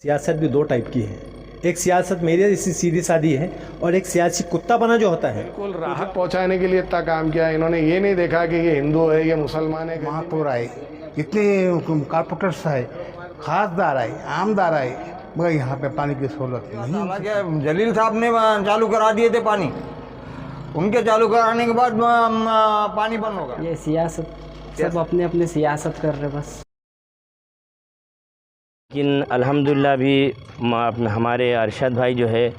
सियासत भी दो टाइप की है। एक सियासत मेरी जैसी सीधी सादी है और एक सियासी कुत्तापना जो होता है। बिल्कुल राहत पहुंचाने के लिए इतना काम किया। इन्होंने ये नहीं देखा कि ये हिंदू है, ये मुसलमान है। महापौर आए, इतने कारपोरेटर्स आए, खासदार आए, आमदार आए, मगर यहाँ पे पानी की सहूलत नहीं। जलील साहब ने चालू करा दिए थे पानी, उनके चालू कराने के बाद पानी बंद होगा। ये सियासत सब अपने अपने सियासत कर रहे बस। लेकिन अल्हम्दुलिल्लाह भी हमारे अरशद भाई जो है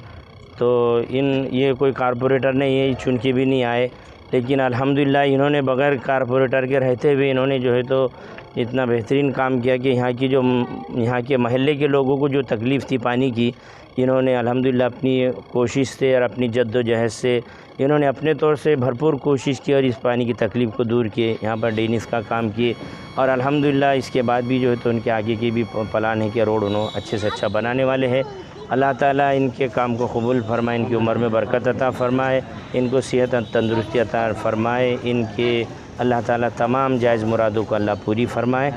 तो ये कोई कारपोरेटर नहीं है, चुन के भी नहीं आए, लेकिन अल्हम्दुलिल्लाह इन्होंने बगैर कारपोरेटर के रहते हुए इन्होंने जो है तो इतना बेहतरीन काम किया कि यहाँ के महल्ले के लोगों को जो तकलीफ़ थी पानी की, इन्होंने अल्हम्दुलिल्लाह अपनी कोशिश से और अपनी जद्दोजहद से इन्होंने अपने तौर से भरपूर कोशिश की और इस पानी की तकलीफ़ को दूर किए, यहाँ पर ड्रेनेज का काम किए। और अल्हम्दुलिल्लाह इसके बाद भी जो है तो उनके आगे की भी प्लान है कि रोड उन्होंने अच्छे से अच्छा बनाने वाले हैं। अल्लाह ताला इनके काम को कबूल फरमाए, इनकी उम्र में बरकत अता फ़रमाए, इनको सेहत तंदुरुस्ती अता फ़रमाए, इनके अल्लाह ताला तमाम जायज़ मुरादों को अल्लाह पूरी फरमाए।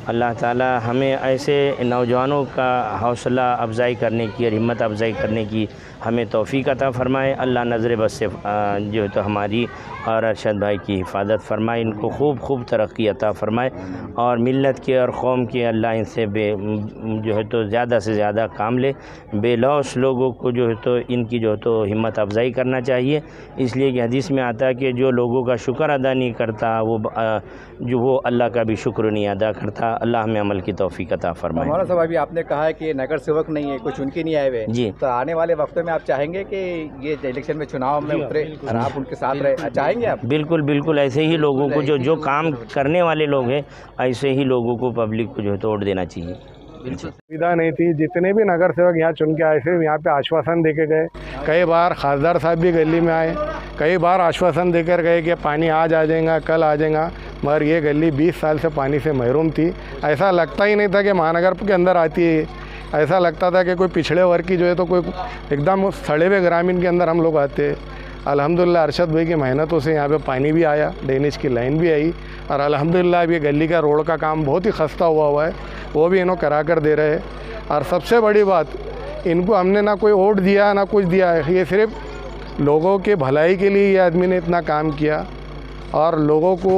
अल्लाह ताला हमें ऐसे नौजवानों का हौसला अफजाई करने की और हिम्मत अफजाई करने की हमें तौफ़ीक़ अता फ़रमाए। अल्लाह नज़र बस से जो है तो हमारी और अरशद भाई की हिफाजत फ़रमाए, इनको खूब तरक्की अता फ़रमाए और मिल्लत के और कौम के अल्लाह इनसे जो है तो ज़्यादा से ज़्यादा काम ले। बेलौस लोगों को जो है तो इनकी जो है तो हिम्मत अफजाई करना चाहिए, इसलिए कि हदीस में आता है कि जो लोगों का शुक्र अदा नहीं करता वो अल्लाह का भी शुक्र नहीं अदा करता। अल्लाह हमें अमल की तौफीक अता फरमाए। मौलाना साहब, अभी आपने कहा है कि नगर सेवक नहीं है, कुछ उनके नहीं आए हुए जी, तो आने वाले वक्तों में आप चाहेंगे कि ये इलेक्शन में चुनाव में उतरे और आप उनके साथ रहे, चाहेंगे आप? बिल्कुल ऐसे ही लोगों को जो काम करने वाले लोग हैं ऐसे ही लोगों को पब्लिक को जो है तो वोट देना चाहिए। सुविधा नहीं थी, जितने भी नगर सेवक यहाँ चुन के आए थे यहाँ पे आश्वासन देके गए। कई बार खासदार साहब भी गली में आए, कई बार आश्वासन देकर गए कि पानी आज आ जाएगा, कल आ जाएगा, मगर ये गली 20 साल से पानी से महरूम थी। ऐसा लगता ही नहीं था कि महानगर के अंदर आती है, ऐसा लगता था कि कोई पिछड़े वर्ग की जो है तो कोई एकदम सड़े हुए ग्रामीण के अंदर हम लोग आते। अल्हम्दुलिल्लाह अरशद भाई की मेहनतों से यहाँ पे पानी भी आया, ड्रेनेज की लाइन भी आई और अल्हम्दुलिल्लाह अब ये गली का रोड का काम बहुत ही खस्ता हुआ है, वो भी इन्हों करा कर दे रहे हैं। और सबसे बड़ी बात, इनको हमने ना कोई वोट दिया ना कुछ दिया है, ये सिर्फ लोगों के भलाई के लिए ये आदमी ने इतना काम किया और लोगों को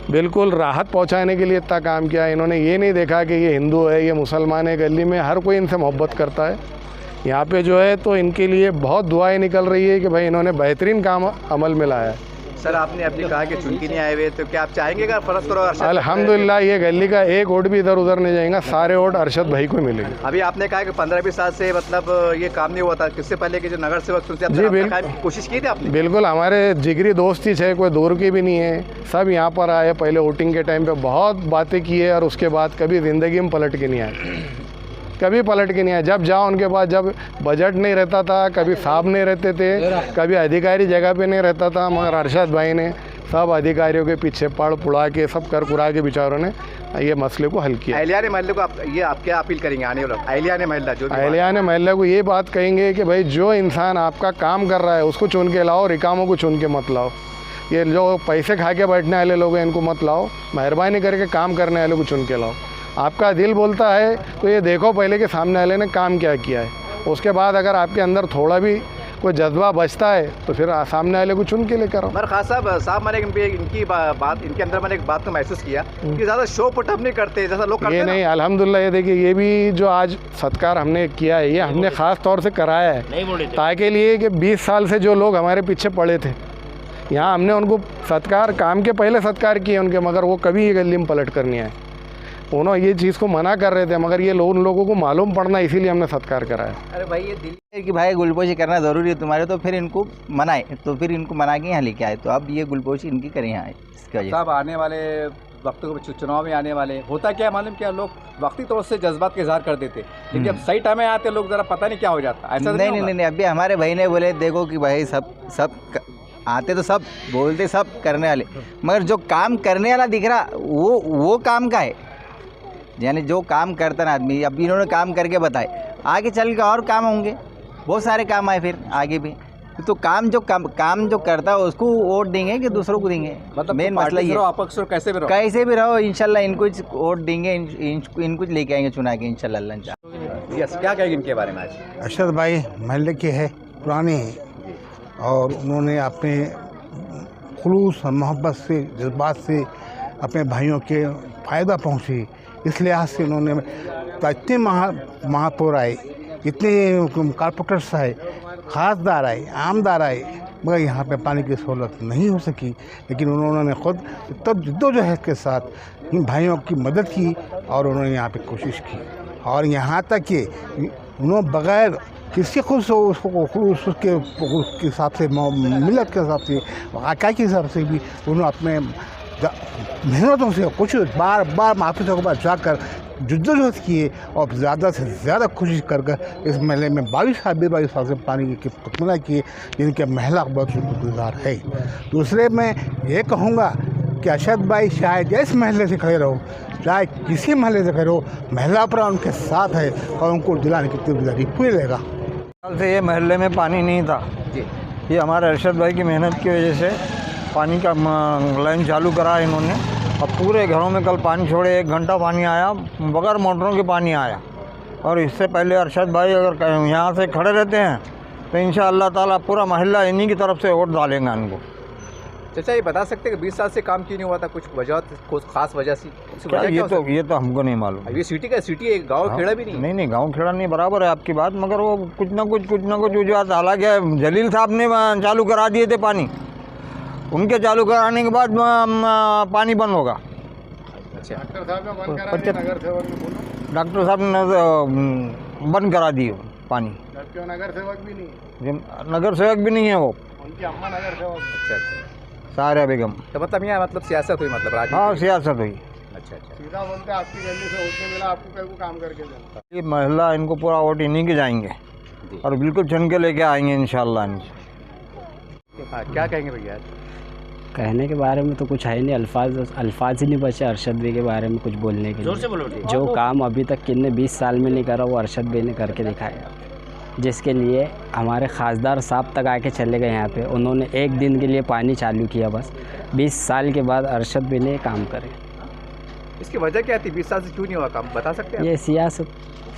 बिल्कुल राहत पहुंचाने के लिए इतना काम किया। इन्होंने ये नहीं देखा कि ये हिंदू है, ये मुसलमान है, गली में हर कोई इनसे मोहब्बत करता है। यहाँ पे जो है तो इनके लिए बहुत दुआएं निकल रही है कि भाई इन्होंने बेहतरीन काम अमल में लाया है। सर, आपने अभी कहा कि चुनकी नहीं आए हुए, तो क्या आप चाहेंगे कि फर्ज करो अल्हम्दुलिल्लाह ये गली का एक वोट भी इधर उधर नहीं जाएगा, सारे वोट अरशद भाई को मिलेंगे। अभी आपने कहा कि 15-20 साल से मतलब ये काम नहीं हुआ था, किससे पहले के जो नगर सेवक जी बिल्कुल कोशिश की थी आपने? बिल्कुल, हमारे जिगरी दोस्त ही है, कोई दूर की भी नहीं है, सब यहाँ पर आए। पहले वोटिंग के टाइम पे बहुत बातें की है और उसके बाद कभी ज़िंदगी में पलट के नहीं आए, कभी पलट के नहीं आए। जब जाओ उनके पास, जब बजट नहीं रहता था, कभी साहब नहीं रहते थे, कभी अधिकारी जगह पे नहीं रहता था, मगर अरशद भाई ने सब अधिकारियों के पीछे पड़ पुड़ा के सब कर कुरा के बेचारों ने ये मसले को हल किया। अहलिया ने महल्ले को आप क्या अपील करेंगे आने वाले? अहलिया ने महल्ला को ये बात कहेंगे कि भाई जो इंसान आपका काम कर रहा है उसको चुन के लाओ, रिकामों को चुन के मत लाओ। ये जो पैसे खा के बैठने वाले लोग हैं इनको मत लाओ, मेहरबानी करके काम करने वाले को चुन के लाओ। आपका दिल बोलता है तो ये देखो पहले के सामने वाले ने काम क्या किया है, उसके बाद अगर आपके अंदर थोड़ा भी कोई जज्बा बचता है तो फिर सामने वाले को चुन के लेकर आओ। खास साहब मैंने इनकी बात, इनके अंदर मैंने एक बात को महसूस किया कि ज़्यादा शो पुटअप नहीं करते जैसा लोग करते ये नहीं, अल्हम्दुलिल्लाह। ये देखिए, ये भी जो आज सत्कार हमने किया है, ये हमने ख़ास तौर से कराया है ताकि लिए कि 20 साल से जो लोग हमारे पीछे पड़े थे, यहाँ हमने उनको सत्कार, काम के पहले सत्कार किए उनके, मगर वो कभी ये गली में पलट कर नहीं आए। उन्होंने ये चीज़ को मना कर रहे थे, मगर ये उन लोगों को मालूम पड़ना, इसीलिए हमने सत्कार कराया। अरे भाई, ये दिल्ली है कि भाई गुलपोशी करना ज़रूरी है तुम्हारे, तो फिर इनको मनाए, तो फिर इनको मना के यहाँ लेके आए, तो अब ये गुलपोशी इनकी करें यहाँ इसका। साहब, आने वाले वक्तों को चुनाव में आने वाले होता क्या मालूम, क्या लोग वक्ती तौर से जज्बात के इजहार कर देते, लेकिन जब सही टाइम में आते लोग ज़रा पता नहीं क्या हो जाता। ऐसा नहीं, अभी हमारे भाई ने बोले देखो कि भाई सब आते तो सब बोलते सब करने वाले, मगर जो काम करने वाला दिख रहा वो काम का है, यानी जो काम करता ना आदमी, अब इन्होंने काम करके बताए, आगे चल के और काम होंगे, बहुत सारे काम आए फिर आगे भी, तो काम जो करता है उसको वोट देंगे कि दूसरों को देंगे, मतलब मेन मसला ये अपक्ष रहो कैसे भी रहो, कैसे भी रहो इंशाल्लाह इनको वोट देंगे, इनको लेके आएंगे चुना के इंशाल्लाह। यस, क्या कहेंगे इनके बारे में आज? अरशद भाई महल्ले के है, पुराने हैं और उन्होंने अपने खुलूस और मोहब्बत से, जज्बात से अपने भाइयों के फ़ायदा पहुँचे, इस लिहाज से उन्होंने इतने महापौर आए, इतने कारपोरेटर्स आए, खासदार आए, आमदार आए, मगर यहाँ पे पानी की सहूलत नहीं हो सकी। लेकिन उन्होंने खुद तब जद्दोजहद के साथ इन भाइयों की मदद की और उन्होंने यहाँ पे कोशिश की और यहाँ तक कि उन्होंने बग़ैर किसी खुद से उसके हिसाब से, मिलत के हिसाब से, आका के हिसाब से भी उन्होंने अपने मेहनतों से कुछ बार बार माफियों के पास जाकर जद्दोजहद किए और ज़्यादा से ज़्यादा कोशिश कर इस महल में 22 साल से पानी की तकमील किए, जिनके महिला बहुत शुक्रगुजार है। दूसरे मैं ये कहूँगा कि अरशद भाई शायद इस महल्ले से खड़े रहो, चाहे किसी महल्ले से खड़े रहो, महिला पर उनके साथ है और उनको दिलाने की जिम्मेदारी पूरी रहेगा। साल से ये महल्ले में पानी नहीं था जी, ये हमारे अरशद भाई की मेहनत की वजह से पानी का लाइन चालू करा इन्होंने और पूरे घरों में कल पानी छोड़े 1 घंटा पानी आया, बगैर मोटरों के पानी आया। और इससे पहले अरशद भाई अगर यहाँ से खड़े रहते हैं तो इंशाअल्लाह ताला पूरा महल्ला इन्हीं की तरफ से वोट डालेंगे इनको। चाचा ये बता सकते हैं कि 20 साल से काम क्यों नहीं हुआ था? कुछ वजह, कुछ खास वजह से? ये तो हमको नहीं मालूम। ये सिटी है, गाँव खेड़ा भी नहीं? नहीं, गाँव खेड़ा नहीं, बराबर है आपकी बात, मगर वो कुछ ना कुछ वजूहत, हालांकि जलील साहब ने चालू करा दिए थे पानी, उनके चालू कराने के बाद पानी बंद होगा। अच्छा, डॉक्टर साहब ने बंद करा दिए पानी। नगर सेवक भी नहीं, नगर सेवक भी नहीं है वो, उनकी अम्मा नगर सेवक। अच्छा, सारा बेगम। तो मतलब यहाँ मतलब सियासत हुई, मतलब राजनीति? हाँ, सियासत हुई। अच्छा, सीधा बोलते आपकी गली से वोट नहीं मिला, आपको कहीं को काम करके देना। ये महिला इनको पूरा वोट इन्हीं के जाएंगे और बिल्कुल चुन के लेके आएंगे इंशाल्लाह। हाँ, क्या कहेंगे भैया? कहने के बारे में तो कुछ है नहीं, अल्फाज ही नहीं बचे अरशद भाई के बारे में कुछ बोलने के लिए। जो काम अभी तक किन्ने 20 साल में नहीं करा वो अरशद भाई ने करके दिखाया, जिसके लिए हमारे खासदार साहब तक आके चले गए यहाँ पे। उन्होंने 1 दिन के लिए पानी चालू किया बस, 20 साल के बाद अरशद भाई ने काम करे। इसकी वजह क्या थी? 20 साल से क्यों नहीं हुआ काम, बता सकते हैं? ये सियासत,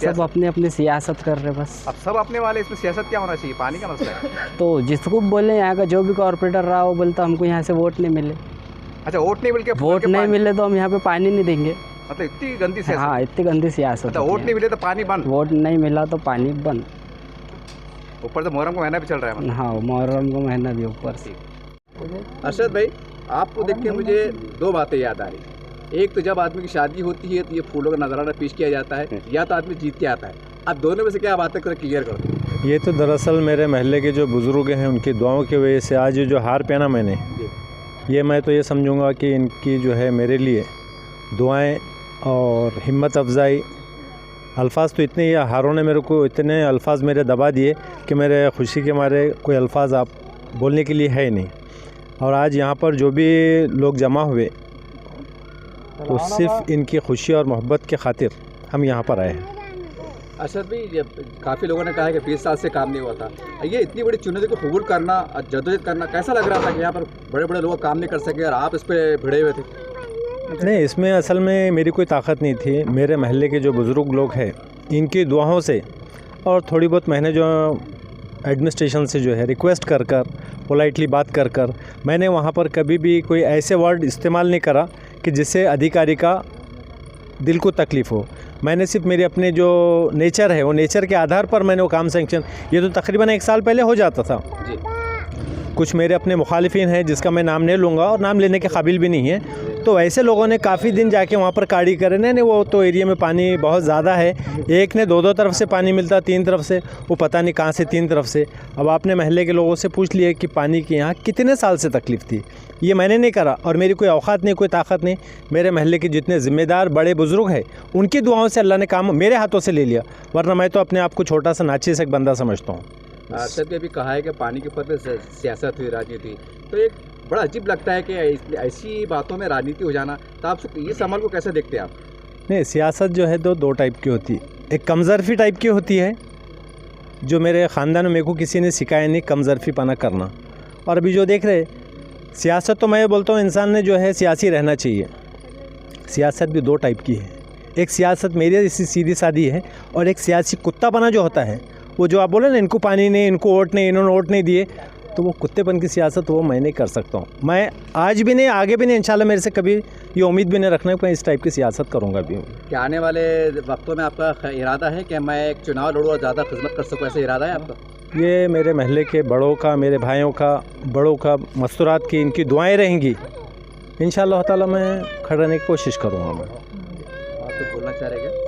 सब अपने अपने सियासत कर रहे बस। अब सब अपने वाले, इसमें सियासत क्या होना चाहिए? पानी का मसला है। तो जिसको बोले यहाँ का जो भी कॉर्पोरेटर रहा वो बोलता हमको यहाँ से वोट नहीं मिले। अच्छा, वोट नहीं मिल के वोट नहीं मिले तो हम यहाँ पे पानी नहीं देंगे। मतलब इतनी गंदी सियासत? हाँ, इतनी गंदी सियासत। अच्छा, वोट नहीं मिले तो पानी बंद? वोट नहीं मिला तो पानी बंद। ऊपर तो मुहर्रम का महीना भी चल रहा है मतलब। हाँ, मुहर्रम का महीना भी ऊपर से। अरशद भाई, आपको देख के मुझे 2 बातें याद आ रही। एक तो जब आदमी की शादी होती है तो ये फूलों का नजराना पेश किया जाता है, या तो आदमी जीत के आता है। अब दोनों में से क्या बात है, कर क्लियर कर दो। ये तो दरअसल मेरे महल्ले के जो बुज़ुर्ग हैं उनकी दुआओं की वजह से आज ये जो हार पहना मैंने, ये मैं तो ये समझूंगा कि इनकी जो है मेरे लिए दुआएं और हिम्मत अफजाई। अल्फाज तो इतने, ये हारों ने मेरे को इतने अल्फाज मेरे दबा दिए कि मेरे खुशी के मारे कोई अल्फाज आप बोलने के लिए है ही नहीं। और आज यहाँ पर जो भी लोग जमा हुए तो सिर्फ इनकी खुशी और मोहब्बत के खातिर हम यहाँ पर आए हैं। अरशद भाई, काफ़ी लोगों ने कहा है कि 20 साल से काम नहीं हुआ था, ये इतनी बड़ी चुनौती को कबूल करना, जद्दोजहद करना, कैसा लग रहा था कि यहाँ पर बड़े बड़े लोग काम नहीं कर सके और आप इस पर भिड़े हुए थे? नहीं, इसमें असल में मेरी कोई ताकत नहीं थी। मेरे महल्ले के जो बुज़ुर्ग लोग हैं इनकी दुआओं से और थोड़ी बहुत मैंने जो एडमिनिस्ट्रेशन से जो है रिक्वेस्ट कर पोलाइटली बात कर मैंने वहाँ पर कभी भी कोई ऐसे वर्ड इस्तेमाल नहीं करा कि जिससे अधिकारी का दिल को तकलीफ़ हो। मैंने सिर्फ मेरे अपने जो नेचर है वो नेचर के आधार पर मैंने वो काम सैंक्शन, ये तो तकरीबन 1 साल पहले हो जाता था जी। कुछ मेरे अपने मुखालिफिन हैं जिसका मैं नाम नहीं लूँगा और नाम लेने के काबिल भी नहीं है, तो ऐसे लोगों ने काफ़ी दिन जाके वहाँ पर काड़ी करे। नहीं, वो तो एरिया में पानी बहुत ज़्यादा है, एक ने 2 तरफ से पानी मिलता, 3 तरफ से, वो पता नहीं कहाँ से 3 तरफ से। अब आपने महल्ले के लोगों से पूछ लिए कि पानी की यहाँ कितने साल से तकलीफ़ थी। ये मैंने नहीं करा और मेरी कोई औकात नहीं, कोई ताकत नहीं। मेरे महल्ले के जितने ज़िम्मेदार बड़े बुज़ुर्ग हैं उनकी दुआओं से अल्लाह ने काम मेरे हाथों से ले लिया, वरना मैं तो अपने आप को छोटा सा नाची से एक बंदा समझता हूँ। अरशद ने भी कहा है कि पानी के ऊपर सियासत हुई, राजनीति, तो एक बड़ा अजीब लगता है कि ऐसी बातों में राजनीति हो जाना। तो आप ये समझ को कैसे देखते हैं आप? नहीं, सियासत जो है 2 टाइप की होती है। एक कमज़रफ़ी टाइप की होती है जो मेरे ख़ानदान में मेरे को किसी ने सिखाया नहीं, कमज़रफ़ी पना करना। और अभी जो देख रहे सियासत, तो मैं बोलता हूँ इंसान ने जो है सियासी रहना चाहिए। सियासत भी दो टाइप की है, एक सियासत मेरी इसी सीधी सादी है, और एक सियासी कुत्तापना जो होता है, वो जो आप बोले ना इनको पानी नहीं, इनको वोट नहीं, इन्होंने वोट नहीं दिए, तो वो कुत्तेपन की सियासत वो मैं नहीं कर सकता हूँ। मैं आज भी नहीं, आगे भी नहीं, इंशाल्लाह मेरे से कभी ये उम्मीद भी नहीं रखना कि मैं इस टाइप की सियासत करूँगा भी। क्या आने वाले वक्तों में आपका इरादा है कि मैं एक चुनाव लड़ूँ और ज़्यादा खिदमत कर सकूँ, ऐसा इरादा है आपका? ये मेरे महल्ले के बड़ों का, मेरे भाइयों का, बड़ों का, मस्तूरात की इनकी दुआएं रहेंगी। इंशाअल्लाह ताला मैं खड़ा रहने की कोशिश करूँगा। मैं आप तो बोलना चाह रहे हैं?